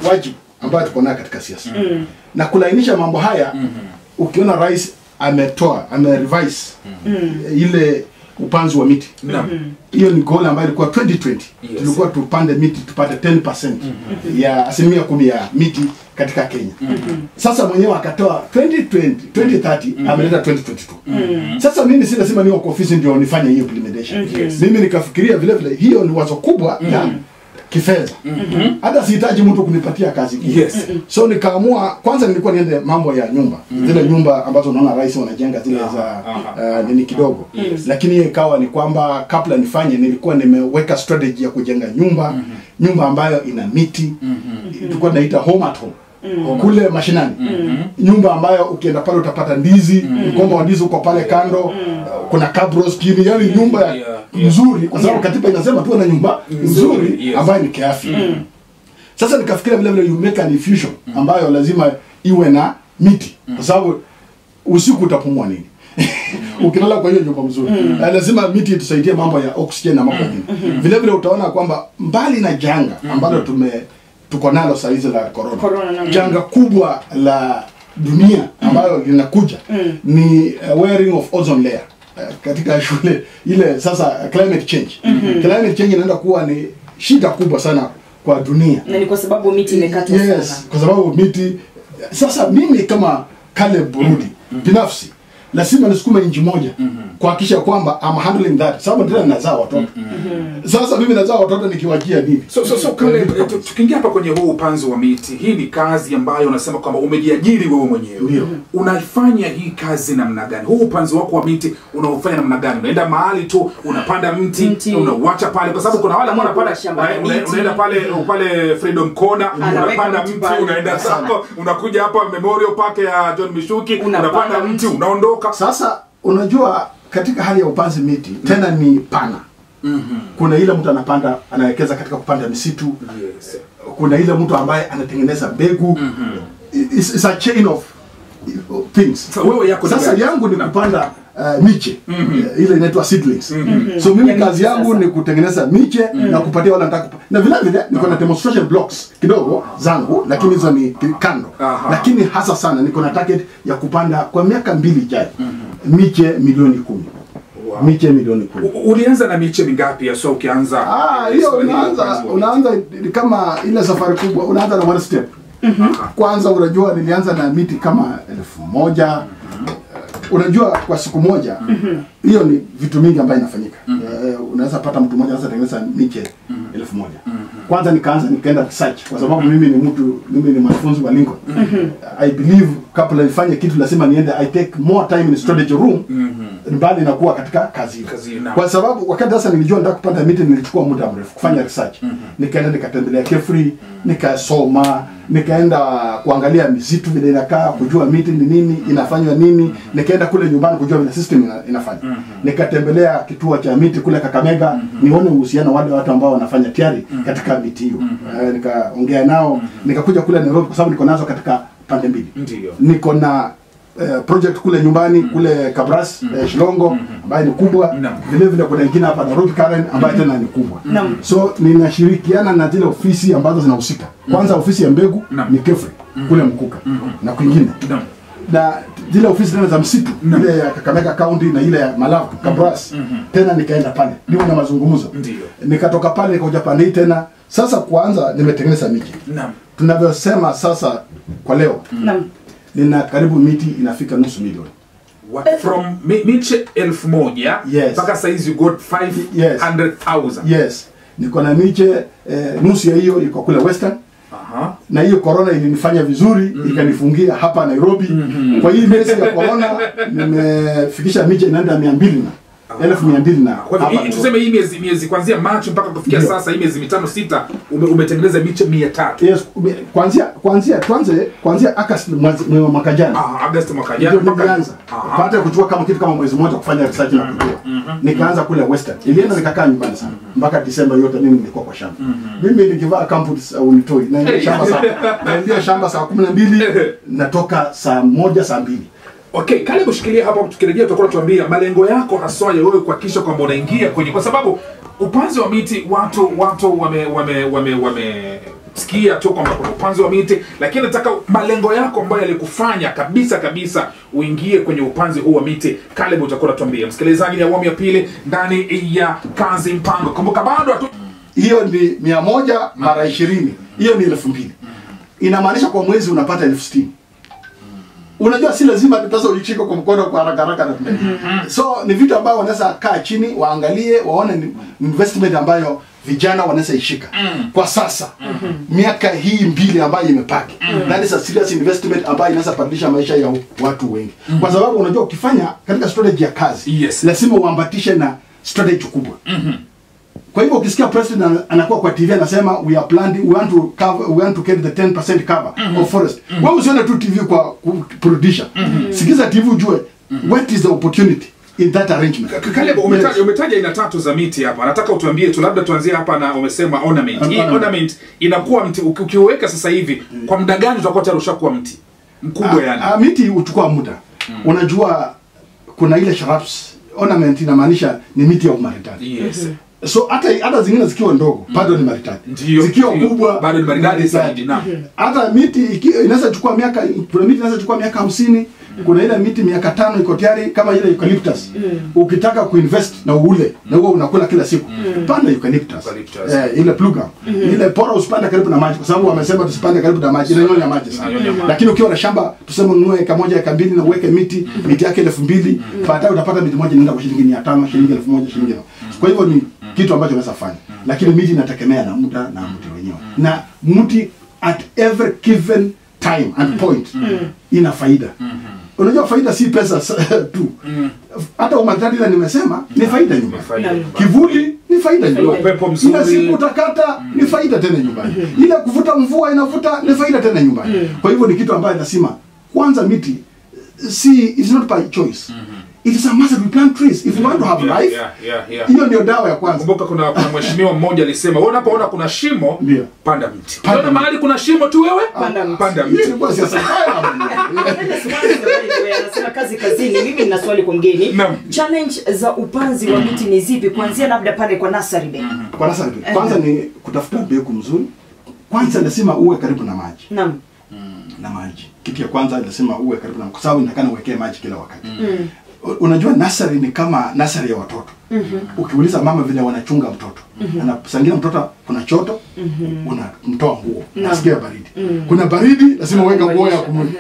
wajibu ambao tuko nayo katika siasa. Na kulainisha mambo haya, ukiona rais amerevise ile upanzi wa miti. Hiyo ni goal ambayo ilikuwa 2020. Tulikuwa tupande miti tupate 10% ya 10% ya miti katika Kenya. Sasa mwenyewe akatoa 2030 ameleta 2022. Sasa mimi si lazima niwe kwa ofisi ndio nifanye hiyo implementation. Mimi nikafikiria vile vile hiyo ni wazo kubwa ya kifedha. Hata sihitaji mtu kunipatia kazi. So nikaamua kwanza nilikuwa niende mambo ya nyumba. Zile nyumba ambazo unaona rais wanajenga zile za nini kidogo. Lakini ikawa ni kwamba kabla nifanye nilikuwa nimeweka strategy ya kujenga nyumba ambayo ina miti. Tulikuwa tunaita home at home. Kule mashinani. Nyumba ambayo ukienda pale utapata ndizi, mgomba wa ndizi uko pale kando, kuna cabros chini, yani nyumba nzuri kwa sababu katiba inasema tuwe na nyumba nzuri ambayo ni kiafya. Sasa nikafikiria vile vile you make an infusion ambayo lazima iwe na miti kwa sababu usiku utapumua nini? Ukilala kwa hiyo nyumba mzuri. Lazima miti itusaidie mambo ya oxygen na mambo mengine. Vile vile utaona kwamba mbali na janga ambalo tuko nalo saa hizi la corona. Janga kubwa la dunia ambayo linakuja ni wearing of ozone layer. Katika shule ile sasa climate change. Climate change inaenda kuwa ni shida kubwa sana kwa dunia. Na ni kwa sababu miti imekatwa sana. Kwa sababu miti sasa mimi kama Caleb Burudi binafsi lazima nisukume inji moja kuhakikisha kwamba I'm handling that. Sababu ndio nazaa watoto. Sasa mimi nazaa watoto nikiwajia nini? So kale tukiingia hapa kwenye huu upanzi wa miti, hii ni kazi ambayo unasema kwamba umejiajiri wewe mwenyewe. Unaifanya hii kazi namna gani? Huu upanzi wako wa miti unaufanya namna gani? Unaenda mahali tu unapanda mti unauacha pale kwa sababu kuna wale ambao wanapanda unaenda pale Freedom Corner unapanda mti unaenda zako unakuja hapa Memorial Park ya John Mishuki unapanda mti unaondoka. Sasa unajua katika hali ya upanzi miti tena ni pana. Kuna ile mtu anapanda anawekeza katika kupanda misitu. Kuna ile mtu ambaye anatengeneza mbegu. It's a chain of things. Sasa yangu ni kupanda miche. Ile inaitwa seedlings. So mimi kazi yangu ni kutengeneza miche na kupatia wale nataka. Na vile vile niko na demonstration blocks kidogo zangu lakini hizo ni kando. Lakini hasa sana niko na target ya kupanda kwa miaka 2 ijayo miche milioni 10. Miche milioni 10. Ulianza na miche mingapi ya ukianza? Hiyo unaanza kama ile safari kubwa unaanza na one step. Kwanza unajua nilianza na miti kama 1000. Unajua kwa siku moja hiyo ni vitu mingi ambayo inafanyika. Unaweza pata mtu mmoja anaweza tengeneza miche 1000. Kwanza nikaenda research kwa sababu mimi ni mwanafunzi wa Lincoln. I believe kabla nifanye kitu lazima niende I take more time in strategy room mbali na kuwa katika kazi hiyo. Kwa sababu wakati sasa nilijua nataka kupanda miti nilichukua muda mrefu kufanya research. Nikaenda nikatembelea Kefri, nikasoma, nikaenda kuangalia misitu vile inakaa, kujua miti ni nini, inafanywa nini, nikaenda kule nyumbani kujua vile system inafanya. Nikatembelea kituo cha miti kule Kakamega, nione uhusiano wale watu ambao wanafanya tayari katika miti hiyo. Nikaongea nao, nikakuja kule Nairobi kwa sababu niko nazo katika pande mbili. Niko na project kule nyumbani kule Kabras Shilongo ambayo ni kubwa, vile vile kuna nyingine hapa Nairobi Karen ambayo tena ni kubwa. So ninashirikiana na zile ofisi ambazo zinahusika. Kwanza ofisi ya mbegu ni Kefri kule Mkuka na kwingine. Na zile ofisi tena za msitu ile ya Kakamega County na ile ya Malawi Kabras tena nikaenda pale niwe na mazungumzo. Nikatoka pale nikaja pande tena. Sasa kwanza nimetengeneza miti. Tunavyosema sasa kwa leo nina karibu miti inafika nusu milioni. From miche 1000 mpaka saizi you got 500,000. Niko na miche nusu ya hiyo iko kule Western. Na hiyo corona ilinifanya vizuri ikanifungia hapa Nairobi. Kwa hii miezi ya corona nimefikisha miche inaenda 200 na 1200 na. Kwa hivyo tuseme hii miezi kuanzia March mpaka kufikia sasa hii miezi 5-6 umetengeneza miche 300. Kuanzia August mwaka jana. August mwaka jana nikaanza. Baada ya kuchukua kama kitu kama mwezi mmoja kufanya research na kujua. Nikaanza kule Western. Ilienda nikakaa nyumbani sana. Mpaka December yote mimi nilikuwa kwa shamba. Mimi nikivaa campus unitoi. Naingia shamba saa 12 natoka saa 1 saa 2. Okay, Caleb shikilia hapo tukirejea tutakuwa tuambia malengo yako haswa ya wewe kuhakikisha kwamba unaingia kwenye kwa sababu upanzi wa miti watu tumesikia tu kwamba kuna upanzi wa miti, lakini nataka malengo yako ambayo yalikufanya kabisa uingie kwenye upanzi huu wa miti. Caleb, utakuwa unatuambia. Msikilizaji, ni awamu ya pili ndani ya Kazi Mpango. Kumbuka bado hiyo ni 100 mara 20. Hiyo ni 2000. Inamaanisha kwa mwezi unapata 60,000. Unajua si lazima pesa uishike kwa mkono kwa haraka na so ni vitu ambavyo wanaweza kaa chini waangalie waone investment ambayo vijana wanaweza ishika kwa sasa miaka hii 2 ambayo imepaki. That is a serious investment ambayo inaweza badilisha maisha ya watu wengi. Kwa sababu unajua ukifanya katika strategy ya kazi lazima uambatishe na strategy kubwa. Kwa hivyo ukisikia president anakuwa kwa TV anasema we want to get the 10% cover of forest. Wewe usione tu TV kwa producer. Sikiza TV ujue what is the opportunity in that arrangement. Caleb, umetaja aina 3 za miti hapa. Nataka utuambie tu, labda tuanzie hapa na umesema ornament. Hii ornament inakuwa mti ukiweka sasa hivi kwa muda gani utakuwa tayari ushakuwa mti mkubwa yani? Miti uchukua muda. Unajua kuna ile shrubs. Ornament inamaanisha ni miti ya umaridadi. Yes. So hata zingine zikiwa ndogo bado ni maridadi. Zikiwa kubwa bado ni maridadi zaidi. Hata miti inaweza chukua miaka, kuna miti inaweza chukua miaka 50, kuna ile miti miaka 5 iko tayari kama ile eucalyptus. Ukitaka kuinvest na ule na huo unakula kila siku. Panda eucalyptus. Ile plugam. Ile pora usipande karibu na maji kwa sababu wamesema tusipande karibu na maji, inanyonya maji sana. Lakini ukiwa na shamba tuseme ununue eka moja eka mbili na uweke miti yake 2000, baadaye utapata miti moja inaenda kwa shilingi 500, shilingi 1000, shilingi. Kwa hivyo ni kitu ambacho unaweza fanya, lakini miti inategemea na muda na mti wenyewe. Na mti at every given time and point ina faida. Unajua faida si pesa tu. Hata umaridadi ile nimesema ni faida nyumbani. Kivuli ni faida nyumbani. Upepo mzuri. Ile siku utakata ni faida tena nyumbani. Ile kuvuta mvua inavuta ni faida tena nyumbani. Kwa hivyo ni kitu ambacho nasema kwanza miti it's not by choice. It is a must we plant trees if you want to have life. Hiyo ndio dawa ya kwanza. Kumbuka kuna mheshimiwa mmoja alisema, wewe unapoona kuna shimo, panda mti. Unaona mahali kuna shimo tu wewe, panda mti. Hiyo basi sasa. Anasema kazi kazini. Mimi nina swali kwa mgeni. Challenge za upanzi wa miti ni zipi kuanzia labda pale kwa nursery bed? Kwa nursery bed. Kwanza ni kutafuta mbegu mzuri. Kwanza lazima uwe karibu na maji. Naam. Na maji. Kitu ya kwanza lazima uwe karibu na, kwa sababu inakana uwekee maji kila wakati. Unajua nursery ni kama nursery ya watoto. Ukiuliza mama vile wanachunga mtoto. Anasangia mtoto kuna choto, unamtoa nguo. Nasikia baridi. Kuna baridi lazima uweke nguo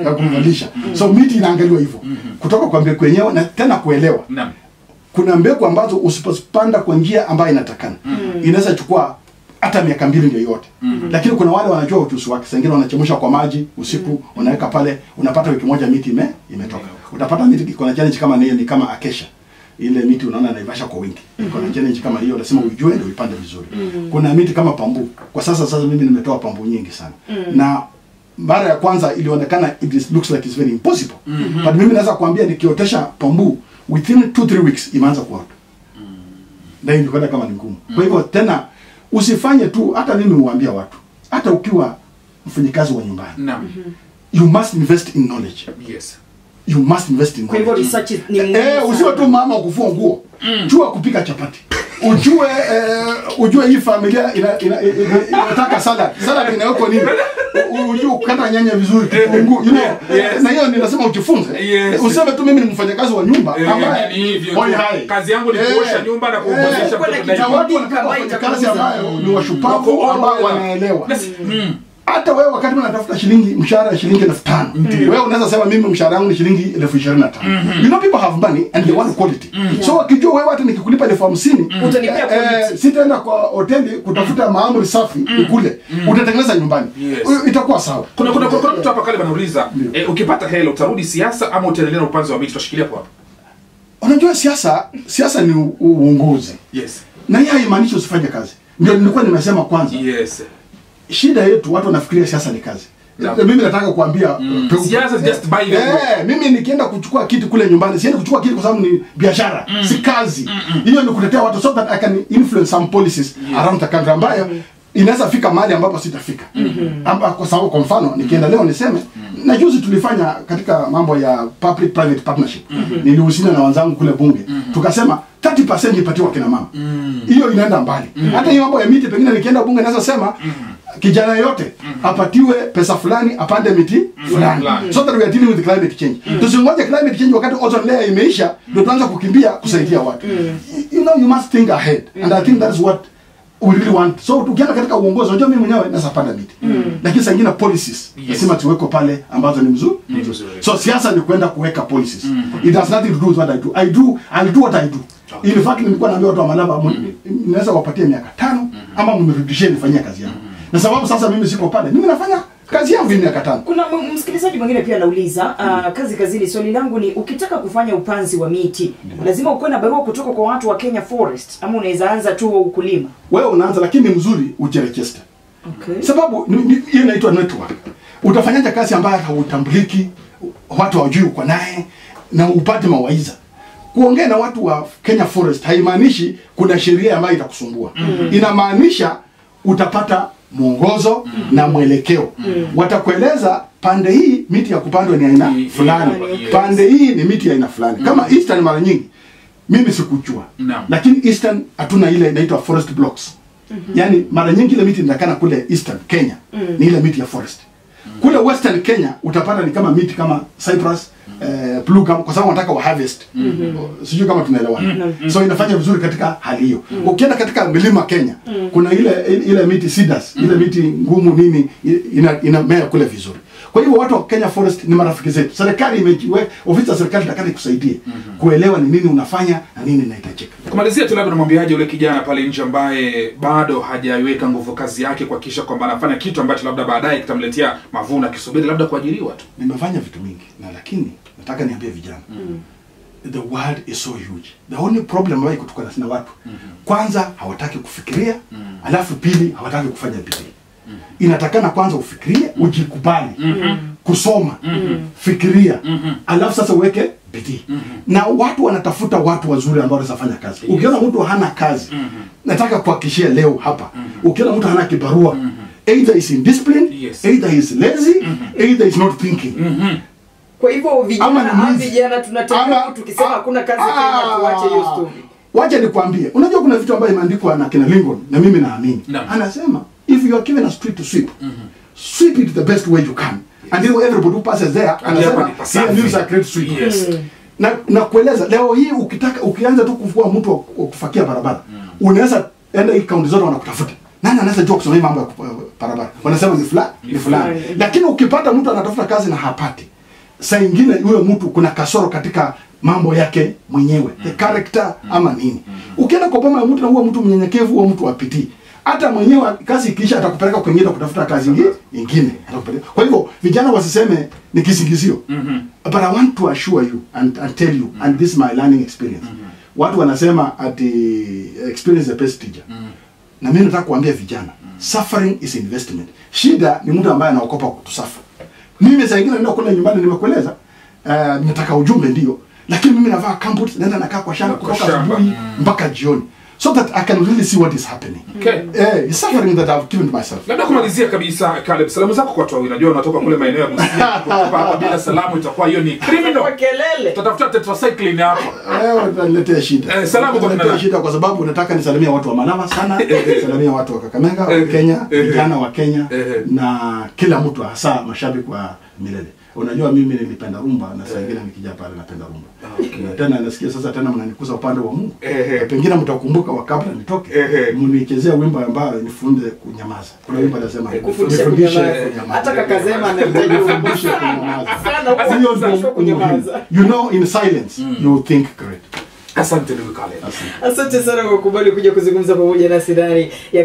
ya kumvalisha. So miti inaangaliwa hivyo. Kutoka kwa mbegu yenyewe na tena kuelewa. Kuna mbegu ambazo usipopanda kwa njia ambayo inatakana. Inaweza chukua hata miaka 2 ndio yote. Lakini kuna wale wanajua ujuzi wake. Sengine wanachemsha kwa maji usiku, unaweka pale, unapata wiki moja miti imetoka. Utapata miti iko na challenge kama ni kama acacia. Ile miti unaona naivasha kwa wingi. Iko na challenge kama hiyo, lazima ujue ndio ipande vizuri. Kuna miti kama pambu. Kwa sasa mimi nimetoa pambu nyingi sana. Na mara ya kwanza ilionekana looks like it's very impossible. But mimi naweza kuambia nikiotesha pambu within 2-3 weeks imeanza kuota. Ndio ndio kama ni ngumu. Kwa hivyo tena usifanye tu, hata mimi huambia watu, hata ukiwa mfanyikazi wa nyumbani. You must invest in knowledge. Yes. You must invest in knowledge. Kwa hivyo research ni muhimu. Usiwe tu mama kufua nguo. Jua kupika chapati. Ujue hii familia inataka salad. Salad inawekwa nini? Ujue kukata nyanya vizuri, kitunguu, you know. Na hiyo ninasema ujifunze. Useme tu mimi ni mfanyakazi wa nyumba ambaye hivyo. Kazi yangu ni kuosha nyumba na kuboresha mtoto. Na watu wanafanya kazi ambayo ni washupavu ambao wanaelewa. Hata wewe wakati unatafuta mshahara ya shilingi 5,000, wewe unaweza sema mimi mshahara wangu ni shilingi 25,000. You know people have money and they want quality. So wakijua wewe hata nikikulipa 50,000, utanipea quality. Sitaenda kwa hoteli kutafuta maamuri safi ukule. Utatengeneza nyumbani. Itakuwa sawa. Kuna mtu hapa kale anauliza, ukipata hela utarudi siasa ama utaendelea na upanzi wa miti? Tutashikilia kwa hapa. Unajua siasa ni uongozi. Yes. Na hii haimaanishi usifanye kazi. Ndio nilikuwa nimesema kwanza. Yes. Shida yetu watu wanafikiria siasa ni kazi. Mimi nataka kuambia siasa just by the way. Mimi nikienda kuchukua kitu kule nyumbani, siende kuchukua kitu kwa sababu ni biashara, si kazi. Hiyo ni kutetea watu so that I can influence some policies around the country ambayo inaweza fika mahali ambapo sitafika. Kwa sababu kwa mfano nikienda leo niseme na juzi tulifanya katika mambo ya public private partnership. Nilihusiana na wenzangu kule bunge. Tukasema 30% ipatiwa kina mama. Hiyo inaenda mbali. Hata hiyo mambo ya miti pengine nikienda bunge naweza sema kijana yote apatiwe pesa fulani apande miti fulani, so that we are dealing with climate change. Tusingoje climate change wakati ozone layer imeisha ndio tuanze kukimbia kusaidia watu. You know, you must think ahead, and I think that is what we really want. So tukienda katika uongozi, unajua mimi mwenyewe naweza panda miti, lakini sangine policies lazima tuweko pale ambazo ni mzuri. So siasa ni kwenda kuweka policies. It has nothing to do with what I do. I'll do what I do. In fact nilikuwa naambia watu wa Malaba, naweza wapatie miaka 5 ama mnirudishie nifanyie kazi yangu. Na sababu sasa mimi siko pale, mimi nafanya kazi yangu miaka 5. Kuna msikilizaji mwingine pia anauliza kazi kazini. Swali langu ni, ukitaka kufanya upanzi wa miti lazima ukoe na barua kutoka kwa watu wa Kenya Forest ama unaweza anza tu ukulima? Wewe unaanza, lakini ni mzuri ujiregister. Okay. Sababu hiyo inaitwa network. Utafanyaje kazi ambayo hautambuliki, watu hawajui uko naye na upate mawaidha? Kuongea na watu wa Kenya Forest haimaanishi kuna sheria ambayo itakusumbua. Inamaanisha utapata mwongozo na mwelekeo. Watakueleza pande hii miti ya kupandwa ni aina fulani, pande hii ni miti ya aina fulani. Kama Eastern mara nyingi mimi sikujua, lakini Eastern hatuna ile inaitwa forest blocks. Yani mara nyingi ile miti inakana kule Eastern Kenya ni ile miti ya forest. Kule Western Kenya utapata ni kama miti kama cypress, blue gum, kwa sababu wanataka wa harvest. Sijui kama tunaelewana. So inafanya vizuri katika hali hiyo. Ukienda katika milima Kenya, kuna ile miti cedars, ile miti ngumu nini inamea kule vizuri. Kwa hivyo watu wa Kenya Forest ni marafiki zetu. Serikali imejiweka, ofisi ya serikali itakani kusaidie kuelewa ni nini unafanya na nini inahitajika. Kumalizia tu labda namwambiaje yule kijana pale nje ambaye bado hajaiweka nguvu kazi yake kuhakikisha kwamba anafanya kitu ambacho labda baadaye kitamletea mavuno akisubiri labda kuajiriwa tu? Nimefanya vitu mingi na lakini nataka niambie vijana. The world is so huge. The only problem ambayo kutukana na watu, kwanza hawataki kufikiria, alafu pili hawataki kufanya bidii. Inatakana kwanza ufikirie, ujikubali, kusoma, fikiria, alafu sasa uweke bidii. Na watu wanatafuta watu wazuri ambao wanafanya kazi. Ukiona mtu hana kazi, nataka kuhakikishia leo hapa, ukiona mtu hana kibarua, either is indisciplined, either is lazy, either is not thinking. Kwa hivyo vijana tunataka tukisema hakuna kazi Kenya tuache hiyo story. Wacha nikwambie, unajua kuna vitu ambavyo imeandikwa na kina Lincoln na mimi naamini. Anasema if you are given a street to sweep, sweep it the best way you can. And then everybody who passes there anasema here is a great sweep. Na kueleza leo hii ukianza tu kufua mtu wa kufakia barabara, unaweza enda hii kaunti zote wanakutafuta. Nani anaweza jua kusema mambo ya barabara? Wanasema ni fulani. Lakini ukipata mtu anatafuta kazi na hapati, saa nyingine yule mtu kuna kasoro katika mambo yake mwenyewe, the character ama nini. Ukienda kwa boma ya mtu na huwa mtu mnyenyekevu, huwa mtu apiti, hata mwenyewe kazi ikiisha atakupeleka kwingine kutafuta kazi nyingine. Kwa hivyo vijana wasiseme ni kisingizio. But I want to assure you and tell you, and this is my learning experience. Watu wanasema at experience the best teacher. Na mimi nataka kuambia vijana, suffering is investment. Shida ni mtu ambaye anaokopa kutusafa. Mimi saa nyingine naenda kule nyumbani, nimekueleza nataka ujumbe ndio, lakini mimi navaa gumboot, naenda nakaa kwa shamba kutoka asubuhi mpaka jioni, so that I can really see what is happening. It's suffering that I've given to myself. Labda kumalizia kabisa, Caleb, salamu zako kwa watu wawili. Unajua unatoka kule maeneo ya Busia, hapa bila salamu itakuwa hiyo ni criminal. Kwa kelele. Tutafuta tetracycline hapo. Unaletea shida. Salamu kwa unaletea shida kwa sababu nataka nisalimia watu wa Malaba sana, nisalimia watu wa Kakamega, wa Kenya, vijana wa Kenya na kila mtu, hasa mashabiki wa Milele. Unajua mimi nilipenda rumba na saa nyingine nikija pale napenda rumba. Tena nasikia sasa tena mnanikuza upande wa Mungu. Pengine mtakumbuka wakati nitoke, mnichezea wimbo ambao nifunze kunyamaza. Kuna wimbo anasema kufundisha kunyamaza. Hata kaka Zema anahitaji kufundisha kunyamaza. Sana kunyamaza. You know, in silence you think great. Asante ndugu Caleb. Asante sana kwa kukubali kuja kuzungumza pamoja nasi ndani ya